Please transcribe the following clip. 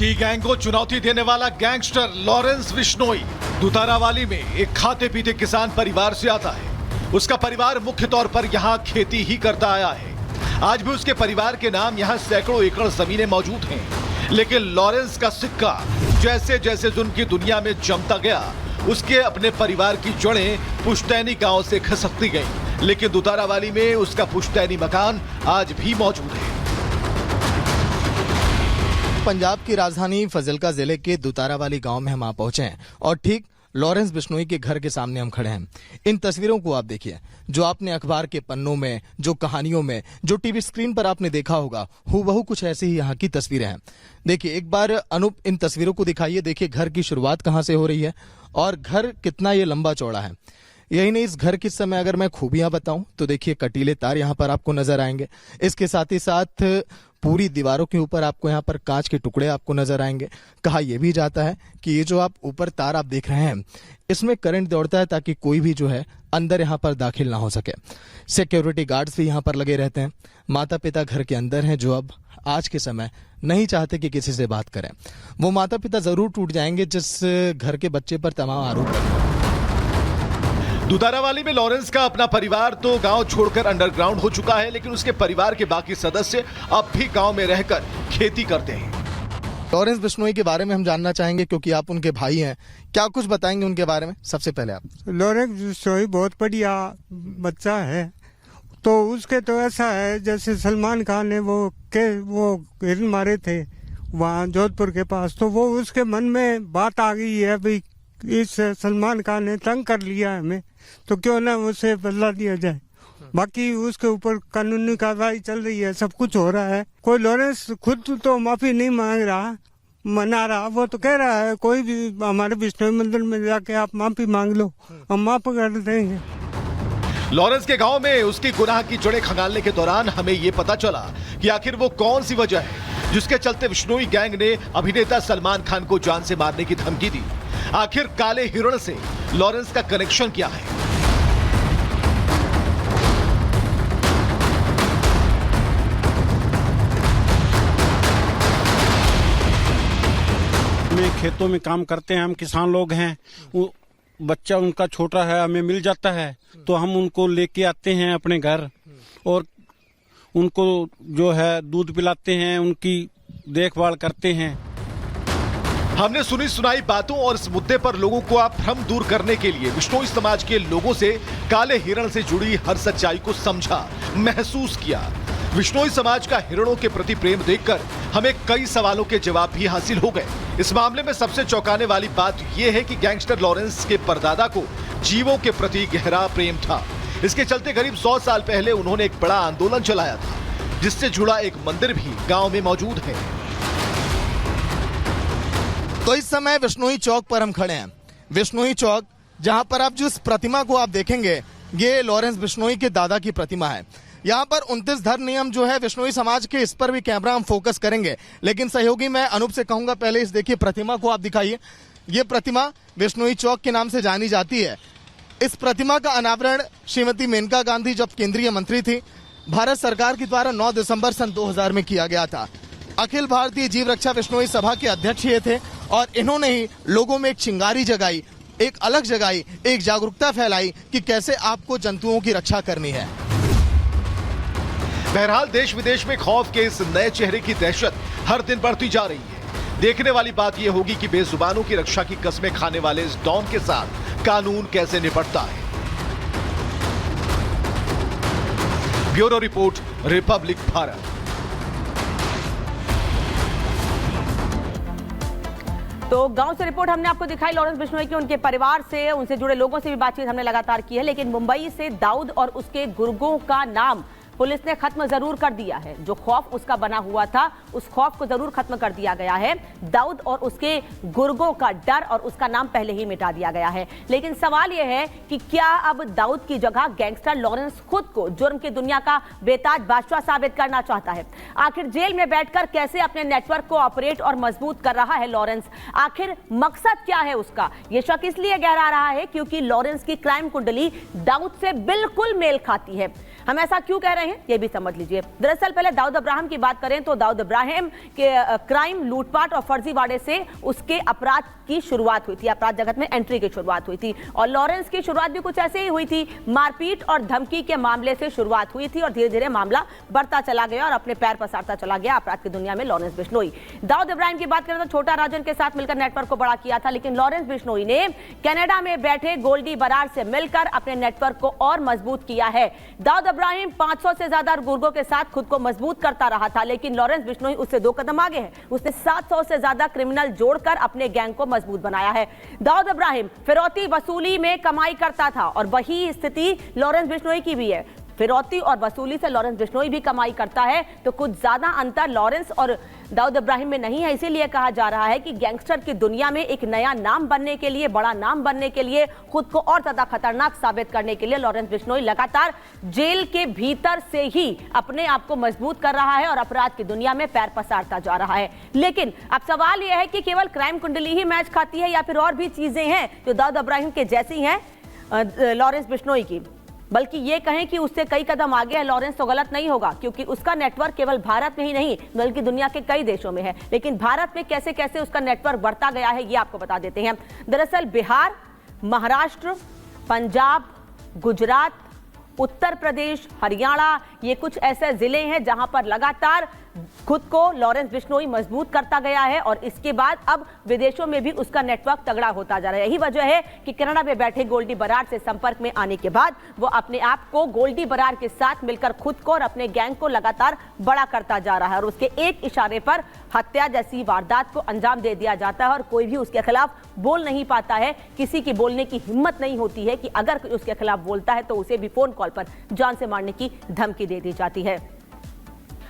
छोटी गैंग को चुनौती देने वाला गैंगस्टर लॉरेंस बिश्नोई दुतारावाली में एक खाते पीते किसान परिवार से आता है। उसका परिवार मुख्य तौर पर यहाँ खेती ही करता आया है। आज भी उसके परिवार के नाम यहाँ सैकड़ों एकड़ जमीनें मौजूद हैं, लेकिन लॉरेंस का सिक्का जैसे जैसे जुल्म की दुनिया में जमता गया, उसके अपने परिवार की जड़ें पुश्तैनी गांव से खिसकती गईं, लेकिन दुतारावाली में उसका पुश्तैनी मकान आज भी मौजूद है। पंजाब की राजधानी फाजिल्का जिले के दुतारावाली गांव में हम आ पहुंचे हैं और ठीक लॉरेंस बिश्नोई के घर के सामने हम खड़े हैं। इन तस्वीरों को आप देखिए, जो आपने अखबार के पन्नों में, जो कहानियों में, जो टीवी स्क्रीन पर आपने देखा होगा, हूबहू कुछ ऐसी ही यहाँ की तस्वीरें हैं। देखिए एक बार अनूप इन तस्वीरों को दिखाइए। देखिए घर की शुरुआत कहाँ से हो रही है और घर कितना ये लंबा चौड़ा है। यही नहीं, इस घर के समय अगर मैं खूबियां बताऊं तो देखिए कटीले तार यहाँ पर आपको नजर आएंगे। इसके साथ ही साथ पूरी दीवारों के ऊपर आपको यहाँ पर कांच के टुकड़े आपको नजर आएंगे। कहा यह भी जाता है कि ये जो आप ऊपर तार आप देख रहे हैं, इसमें करंट दौड़ता है ताकि कोई भी जो है अंदर यहाँ पर दाखिल ना हो सके। सिक्योरिटी गार्ड्स भी यहाँ पर लगे रहते हैं। माता पिता घर के अंदर हैं, जो अब आज के समय नहीं चाहते कि किसी से बात करें। वो माता पिता जरूर टूट जाएंगे जिस घर के बच्चे पर तमाम आरोप है। दुतारावाली में लॉरेंस का अपना परिवार तो गांव छोड़कर अंडरग्राउंड हो चुका है, लेकिन उसके परिवार के बाकी सदस्य अब भी गांव में रहकर खेती करते हैं। लॉरेंस बिश्नोई के बारे में हम जानना चाहेंगे क्योंकि आप उनके भाई हैं। क्या कुछ बताएंगे उनके बारे में? सबसे पहले आप। लॉरेंस बिश्नोई बहुत बढ़िया बच्चा है। तो उसके तो ऐसा है जैसे सलमान खान ने वो हिरन मारे थे वहाँ जोधपुर के पास, तो वो उसके मन में बात आ गई है भाई इस सलमान खान ने तंग कर लिया है हमें, तो क्यों ना उसे बदला दिया जाए। बाकी उसके ऊपर कानूनी कार्रवाई चल रही है, सब कुछ हो रहा है। कोई लॉरेंस खुद तो माफी नहीं मांग रहा, मना रहा। वो तो कह रहा है कोई भी हमारे बिश्नोई मंदिर में जाके आप माफी मांग लो, हम माफ कर देंगे। लॉरेंस के गांव में उसकी गुनाह की जड़ें खंगालने के दौरान हमें यह पता चला कि आखिर वो कौन सी वजह है जिसके चलते बिश्नोई गैंग ने अभिनेता सलमान खान को जान से मारने की धमकी दी। आखिर काले हिरण से लॉरेंस का कनेक्शन क्या है? खेतों में काम करते हैं, हम किसान लोग हैं। वो बच्चा उनका छोटा है, हमें मिल जाता है तो हम उनको लेके आते हैं अपने घर और उनको जो है दूध पिलाते हैं, उनकी देखभाल करते हैं। हमने सुनी सुनाई बातों और इस मुद्दे पर लोगों को आप भ्रम दूर करने के लिए बिश्नोई समाज के लोगों से काले हिरण से जुड़ी हर सच्चाई को समझा, महसूस किया। बिश्नोई समाज का हिरणों के प्रति प्रेम देखकर हमें कई सवालों के जवाब भी हासिल हो गए। इस मामले में सबसे चौंकाने वाली बात यह है कि गैंगस्टर लॉरेंस के परदादा को जीवों के प्रति गहरा प्रेम था। इसके चलते करीब 100 साल पहले उन्होंने एक बड़ा आंदोलन चलाया था, जिससे जुड़ा एक मंदिर भी गांव में मौजूद है। तो इस समय बिश्नोई चौक पर हम खड़े हैं। बिश्नोई चौक, जहां पर आप जिस प्रतिमा को आप देखेंगे, ये लॉरेंस बिश्नोई के दादा की प्रतिमा है। यहाँ पर 29 धर्म नियम जो है बिश्नोई समाज के, इस पर भी कैमरा हम फोकस करेंगे, लेकिन सहयोगी मैं अनूप से कहूंगा पहले इस देखिए प्रतिमा को आप दिखाइए। ये प्रतिमा बिश्नोई चौक के नाम से जानी जाती है। इस प्रतिमा का अनावरण श्रीमती मेनका गांधी जब केंद्रीय मंत्री थी, भारत सरकार के द्वारा 9 दिसंबर सन 2000 में किया गया था। अखिल भारतीय जीव रक्षा बिश्नोई सभा के अध्यक्ष ये थे और इन्होंने ही लोगों में एक चिंगारी जगाई, एक अलग जगाई, एक जागरूकता फैलाई कि कैसे आपको जंतुओं की रक्षा करनी है। बहरहाल देश विदेश में खौफ के इस नए चेहरे की दहशत हर दिन बढ़ती जा रही है। देखने वाली बात यह होगी कि बेजुबानों की रक्षा की कस्में खाने वाले इस डॉन के साथ कानून कैसे निपटता है। Bureau report, Republic Bharat. तो गांव से रिपोर्ट हमने आपको दिखाई लॉरेंस बिश्नोई की, उनके परिवार से, उनसे जुड़े लोगों से भी बातचीत हमने लगातार की है। लेकिन मुंबई से दाऊद और उसके गुर्गों का नाम पुलिस ने खत्म जरूर कर दिया है। जो खौफ उसका बना हुआ था, उस खौफ को जरूर खत्म कर दिया गया है। दाऊद और उसके गुर्गों का डर और उसका नाम पहले ही मिटा दिया गया है। लेकिन सवाल यह है कि क्या अब दाऊद की जगह गैंगस्टर लॉरेंस खुद को जुर्म की दुनिया का बेताज बादशाह साबित करना चाहता है? आखिर जेल में बैठकर कैसे अपने नेटवर्क को ऑपरेट और मजबूत कर रहा है लॉरेंस? आखिर मकसद क्या है उसका? यह शक इसलिए गहरा रहा है क्योंकि लॉरेंस की क्राइम कुंडली दाऊद से बिल्कुल मेल खाती है। हम ऐसा क्यों कह रहे हैं ये भी समझ लीजिए। दरअसल पहले दाऊद इब्राहिम की बात करें तो दाऊद इब्राहिम के क्राइम, लूटपाट और फर्जीवाड़े से उसके अपराध की शुरुआत हुई थी, अपराध जगत में एंट्री की शुरुआत हुई थी। और लॉरेंस की शुरुआत भी कुछ ऐसे ही हुई थी, मारपीट और धमकी के मामले से शुरुआत हुई थी और धीरे धीरे मामला बढ़ता चला गया और अपने पैर पसारता चला गया अपराध की दुनिया में लॉरेंस बिश्नोई। दाऊद इब्राहिम की बात करें तो छोटा राजन के साथ मिलकर नेटवर्क को बड़ा किया था, लेकिन लॉरेंस बिश्नोई ने कनाडा में बैठे गोल्डी बरार से मिलकर अपने नेटवर्क को और मजबूत किया है। दाऊद इब्राहिम 500 से ज्यादा गुर्गों के साथ खुद को मजबूत करता रहा था, लेकिन लॉरेंस बिश्नोई उससे 2 कदम आगे है। उसने 700 से ज्यादा क्रिमिनल जोड़कर अपने गैंग को मजबूत बनाया है। दाऊद इब्राहिम फिरौती वसूली में कमाई करता था और वही स्थिति लॉरेंस बिश्नोई की भी है। फिरौती और वसूली से लॉरेंस बिश्नोई भी कमाई करता है, तो कुछ ज्यादा अंतर लॉरेंस और दाऊद इब्राहिम में नहीं है। इसीलिए कहा जा रहा है कि गैंगस्टर की दुनिया में एक नया नाम बनने के लिए, बड़ा नाम बनने के लिए, खुद को और ज्यादा खतरनाक साबित करने के लिए लॉरेंस बिश्नोई लगातार जेल के भीतर से ही अपने आप को मजबूत कर रहा है और अपराध की दुनिया में पैर पसारता जा रहा है। लेकिन अब सवाल यह है कि केवल क्राइम कुंडली ही मैच खाती है या फिर और भी चीजें हैं जो दाऊद इब्राहिम के जैसी हैं लॉरेंस बिश्नोई की, बल्कि ये कहें कि उससे कई कदम आगे है लॉरेंस तो गलत नहीं होगा, क्योंकि उसका नेटवर्क केवल भारत में ही नहीं बल्कि दुनिया के कई देशों में है। लेकिन भारत में कैसे कैसे उसका नेटवर्क बढ़ता गया है ये आपको बता देते हैं। दरअसल बिहार, महाराष्ट्र, पंजाब, गुजरात, उत्तर प्रदेश, हरियाणा, ये कुछ ऐसे जिले हैं जहां पर लगातार खुद को लॉरेंस बिश्नोई मजबूत करता गया है और इसके बाद अब विदेशों में भी उसका नेटवर्क तगड़ा होता जा रहा है। यही वजह है कि कनाडा में बैठे गोल्डी बरार से संपर्क में आने के बाद वो अपने आप को गोल्डी बरार के साथ मिलकर खुद को और अपने गैंग को लगातार बड़ा करता जा रहा है और उसके एक इशारे पर हत्या जैसी वारदात को अंजाम दे दिया जाता है और कोई भी उसके खिलाफ बोल नहीं पाता है। किसी की बोलने की हिम्मत नहीं होती है कि अगर उसके खिलाफ बोलता है तो उसे भी फोन कॉल पर जान से मारने की धमकी दे दी जाती है।